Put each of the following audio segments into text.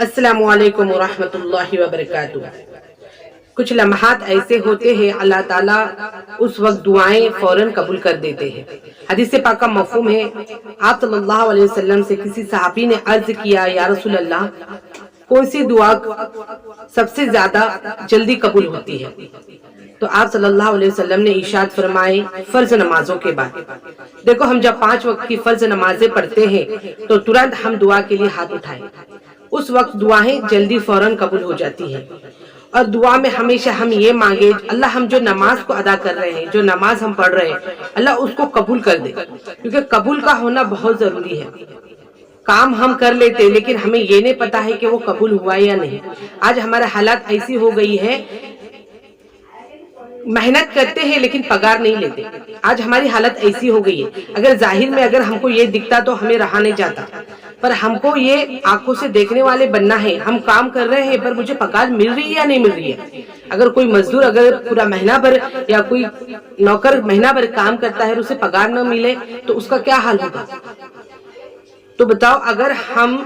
السلام علیکم ورحمۃ اللہ وبرکاتہ۔ کچھ لمحات ایسے ہوتے ہیں اللہ تعالیٰ اس وقت دعائیں فوراً قبول کر دیتے ہیں۔ حدیث پاک کا مفہوم ہے، آپ صلی اللہ علیہ وسلم سے کسی صحابی نے عرض کیا، یا رسول اللہ کون سی دعا سب سے زیادہ جلدی قبول ہوتی ہے؟ تو آپ صلی اللہ علیہ وسلم نے ارشاد فرمائے، فرض نمازوں کے بعد۔ دیکھو، ہم جب 5 وقت کی فرض نمازیں پڑھتے ہیں تو ترنت ہم دعا کے لیے ہاتھ اٹھائیں، اس وقت دعائیں جلدی فوراً قبول ہو جاتی ہیں۔ اور دعا میں ہمیشہ ہم یہ مانگے، اللہ ہم جو نماز کو ادا کر رہے ہیں، جو نماز ہم پڑھ رہے ہیں، اللہ اس کو قبول کر دے، کیونکہ قبول کا ہونا بہت ضروری ہے۔ کام ہم کر لیتے لیکن ہمیں یہ نہیں پتا ہے کہ وہ قبول ہوا یا نہیں۔ آج ہمارے حالات ایسی ہو گئی ہے، محنت کرتے ہیں لیکن پگار نہیں لیتے۔ آج ہماری حالت ایسی ہو گئی ہے، اگر ظاہر میں اگر ہم کو یہ دکھتا تو ہمیں رہا نہیں جاتا، پر ہم کو یہ آنکھوں سے دیکھنے والے بننا ہے۔ ہم کام کر رہے ہیں پر مجھے پگار مل رہی ہے یا نہیں مل رہی ہے؟ اگر کوئی مزدور اگر پورا مہینہ بھر یا کوئی نوکر مہینہ بھر کام کرتا ہے اور اسے پگار نہ ملے تو اس کا کیا حال ہوگا؟ تو بتاؤ، اگر ہم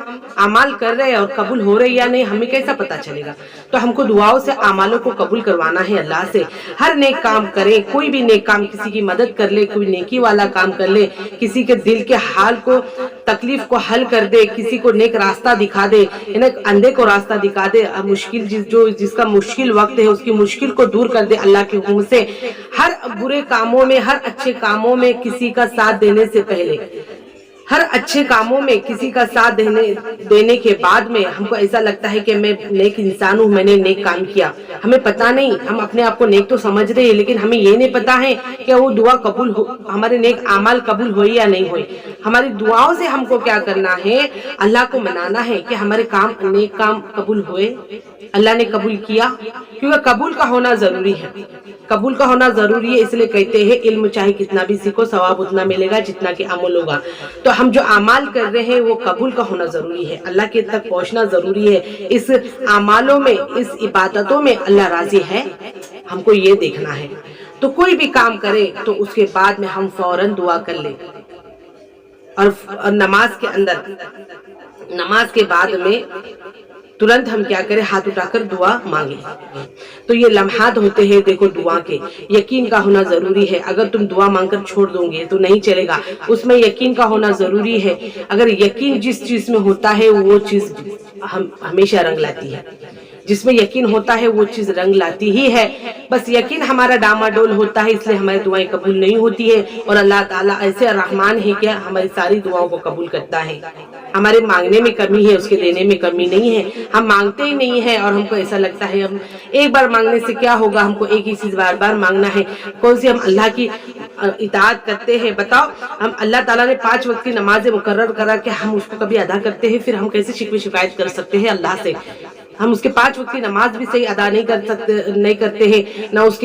اعمال کر رہے ہیں اور قبول ہو رہے یا نہیں، ہمیں کیسا پتا چلے گا؟ تو ہم کو دعاؤں سے اعمالوں کو قبول کروانا ہے اللہ سے۔ ہر نیک کام کریں، کوئی بھی نیک کام، کسی کی مدد کر لے، کوئی نیکی والا کام کر لے، کسی کے دل کے حال کو، تکلیف کو حل کر دے، کسی کو نیک راستہ دکھا دے، اندھے کو راستہ دکھا دے، مشکل جس کا مشکل وقت ہے اس کی مشکل کو دور کر دے اللہ کے حکم سے۔ ہر برے کاموں میں، ہر اچھے کاموں میں کسی کا ساتھ دینے سے پہلے، ہر اچھے کاموں میں کسی کا ساتھ دینے کے بعد میں ہم کو ایسا لگتا ہے کہ میں نیک انسان ہوں، میں نے نیک کام کیا۔ ہمیں پتا نہیں، ہم اپنے آپ کو نیک تو سمجھ رہے ہیں لیکن ہمیں یہ نہیں پتا ہے کہ وہ دعا قبول ہو، ہمارے نیک اعمال قبول ہوئی یا نہیں ہوئی۔ ہماری دعاؤں سے ہم کو کیا کرنا ہے؟ اللہ کو منانا ہے کہ ہمارے نیک کام قبول ہوئے، اللہ نے قبول کیا، کیونکہ قبول کا ہونا ضروری ہے۔ قبول کا ہونا ضروری ہے، اس لیے کہتے ہیں علم چاہے کتنا بھی سیکھو ثواب اتنا ملے گا جتنا کہ عمل ہوگا۔ تو ہم جو اعمال کر رہے ہیں وہ قبول کا ہونا ضروری ہے، اللہ کے تک پہنچنا ضروری ہے۔ اس اعمالوں میں، اس عبادتوں میں اللہ راضی ہے، ہم کو یہ دیکھنا ہے۔ تو کوئی بھی کام کرے تو اس کے بعد میں ہم فوراً دعا کر لیں، اور نماز کے اندر، نماز کے بعد میں ترنت ہم کیا کریں؟ ہاتھ اٹھا کر دعا مانگیں۔ تو یہ لمحات ہوتے ہیں، دیکھو دعا کے یقین کا ہونا ضروری ہے۔ اگر تم دعا مانگ کر چھوڑ دو گے تو نہیں چلے گا، اس میں یقین کا ہونا ضروری ہے۔ اگر یقین جس چیز میں ہوتا ہے وہ چیز ہمیشہ رنگ لاتی ہے، جس میں یقین ہوتا ہے وہ چیز رنگ لاتی ہی ہے۔ بس یقین ہمارا ڈاماڈول ہوتا ہے، اس لیے ہماری دعائیں قبول نہیں ہوتی ہے۔ اور اللہ تعالیٰ ایسے رحمان ہے کہ ہماری ساری دعاؤں کو قبول کرتا ہے۔ ہمارے مانگنے میں کمی ہے، اس کے دینے میں کمی نہیں ہے۔ ہم مانگتے ہی نہیں ہے اور ہم کو ایسا لگتا ہے ہم ایک بار مانگنے سے کیا ہوگا، ہم کو ایک ہی چیز بار بار مانگنا ہے۔ کون سی ہم اللہ کی اطاعت کرتے ہیں؟ بتاؤ، ہم اللہ تعالیٰ نے 5 وقت کی نمازیں مقرر کرا کہ ہم اس کو کبھی ادا کرتے ہیں؟ پھر ہم کیسے شکوے شکایت کر سکتے ہیں اللہ سے؟ ہم اس کے 5 وقت کی نماز بھی صحیح ادا نہیں کرتے ہیں، نہ اس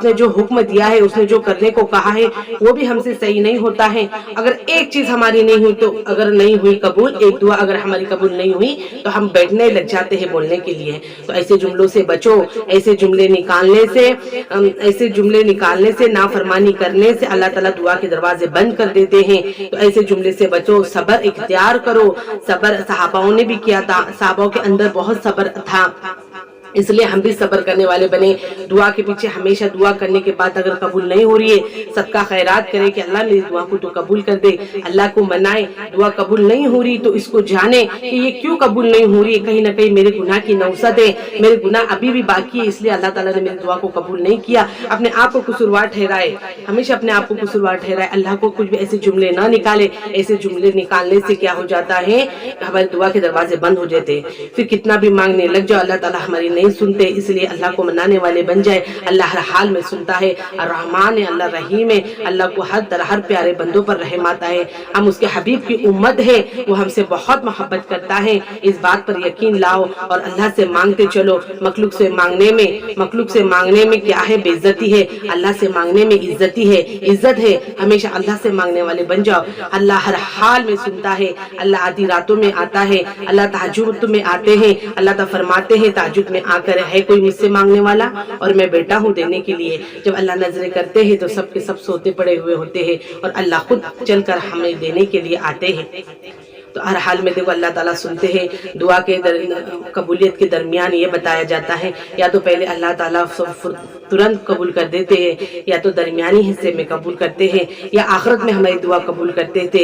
نے جو حکم دیا ہے، اس نے جو کرنے کو کہا ہے وہ بھی ہم سے صحیح نہیں ہوتا ہے۔ اگر ایک چیز ہماری نہیں ہوئی تو اگر نہیں ہوئی قبول، ایک دعا اگر ہماری قبول نہیں ہوئی تو ہم بیٹھنے لگ جاتے ہیں بولنے کے لیے۔ تو ایسے جملوں سے بچو، ایسے جملے نکالنے سے، نافرمانی کرنے سے اللہ تعالیٰ دعا کے دروازے بند کر دیتے ہیں۔ تو ایسے جملے سے بچو، صبر اختیار کرو۔ صبر صحاباؤں نے بھی کیا تھا، صحاباؤں کے اندر بہت صبر تھا، اس لیے ہم بھی صبر کرنے والے بنے۔ دعا کے پیچھے ہمیشہ دعا کرنے کے بعد اگر قبول نہیں ہو رہی ہے، صدقہ خیرات کرے کہ اللہ میری دعا کو تو قبول کر دے، اللہ کو منائے۔ دعا قبول نہیں ہو رہی تو اس کو جانے کہ یہ کیوں قبول نہیں ہو رہی ہے، کہیں نہ کہیں میرے گناہ کی نوسط ہے، میرے گناہ ابھی بھی باقی ہے، اس لیے اللہ تعالیٰ نے میری دعا کو قبول نہیں کیا۔ اپنے آپ کو قصوروار ٹھہرائے، ہمیشہ اپنے آپ کو قصوروار ٹھہرائے، اللہ کو کچھ بھی ایسے جملے نہ نکالے۔ ایسے جملے نکالنے سے کیا ہو جاتا ہے؟ ہمارے دعا کے دروازے بند ہو جاتے ہیں، پھر کتنا بھی مانگنے لگ جاؤ اللہ تعالیٰ ہماری نہیں سنتے۔ اس لیے اللہ کو منانے والے بن جائے، اللہ ہر حال میں سنتا ہے، الرحمن ہے، اللہ رحیم ہے، اللہ کو ہر طرح ہر پیارے بندوں پر رحم آتا ہے۔ ہم اس کے حبیب کی امت ہے، وہ ہم سے بہت محبت کرتا ہے، اس بات پر یقین لاؤ اور اللہ سے مانگتے چلو۔ مخلوق سے مانگنے میں کیا ہے؟ بے عزتی ہے، اللہ سے مانگنے میں عزتی ہے، عزت ہے۔ ہمیشہ اللہ سے مانگنے والے بن جاؤ، اللہ ہر حال میں سنتا ہے، اللہ آدھی راتوں میں آتا ہے، اللہ تہجد میں آتے ہیں، اللہ تعالیٰ فرماتے ہیں تہجد میں آ کر ہے کوئی مجھ سے مانگنے والا اور میں بیٹا ہوں دینے کے لیے۔ جب اللہ نظریں کرتے ہیں تو سب کے سب سوتے پڑے ہوئے ہوتے ہیں اور اللہ خود چل کر ہمیں دینے کے لیے آتے ہیں۔ تو ہر حال میں دیکھو اللہ تعالیٰ سنتے ہیں دعا کے قبولیت کے درمیان یہ بتایا جاتا ہے یا تو پہلے اللہ تعالیٰ ترنت قبول کر دیتے ہیں یا تو درمیانی حصے میں قبول کرتے ہیں یا آخرت میں ہماری دعا قبول کرتے تھے.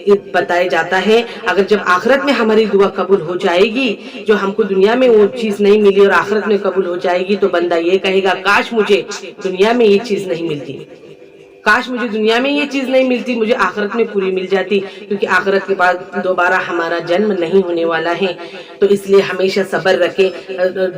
یہ بتایا جاتا ہے اگر جب آخرت میں ہماری دعا قبول ہو جائے گی، جو ہم کو دنیا میں وہ چیز نہیں ملی اور آخرت میں قبول ہو جائے گی، تو بندہ یہ کہے گا کاش مجھے دنیا میں یہ چیز نہیں ملتی، کاش مجھے دنیا میں یہ چیز نہیں ملتی، مجھے آخرت میں پوری مل جاتی، کیونکہ آخرت کے بعد دوبارہ ہمارا جنم نہیں ہونے والا ہے. تو اس لیے ہمیشہ صبر رکھیں،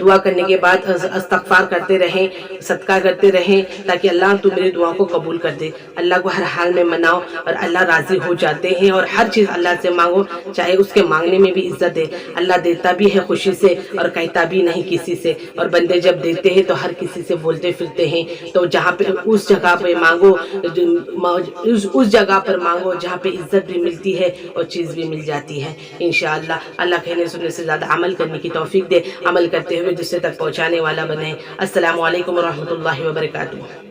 دعا کرنے کے بعد استغفار کرتے رہیں، صدقہ کرتے رہیں، تاکہ اللہ تو میری دعا کو قبول کر دے. اللہ کو ہر حال میں مناؤ اور اللہ راضی ہو جاتے ہیں، اور ہر چیز اللہ سے مانگو، چاہے اس کے مانگنے میں بھی عزت ہے. اللہ دیتا بھی ہے خوشی سے اور کہتا بھی نہیں کسی سے، اور بندے جب دیتے ہیں تو ہر کسی سے بولتے پھرتے ہیں. تو جہاں پہ اس جگہ پہ مانگو، اس جگہ پر مانگو جہاں پہ عزت بھی ملتی ہے اور چیز بھی مل جاتی ہے انشاءاللہ. اللہ کہنے سننے سے زیادہ عمل کرنے کی توفیق دے، عمل کرتے ہوئے دوسرے تک پہنچانے والا بنے. السلام علیکم ورحمۃ اللہ وبرکاتہ.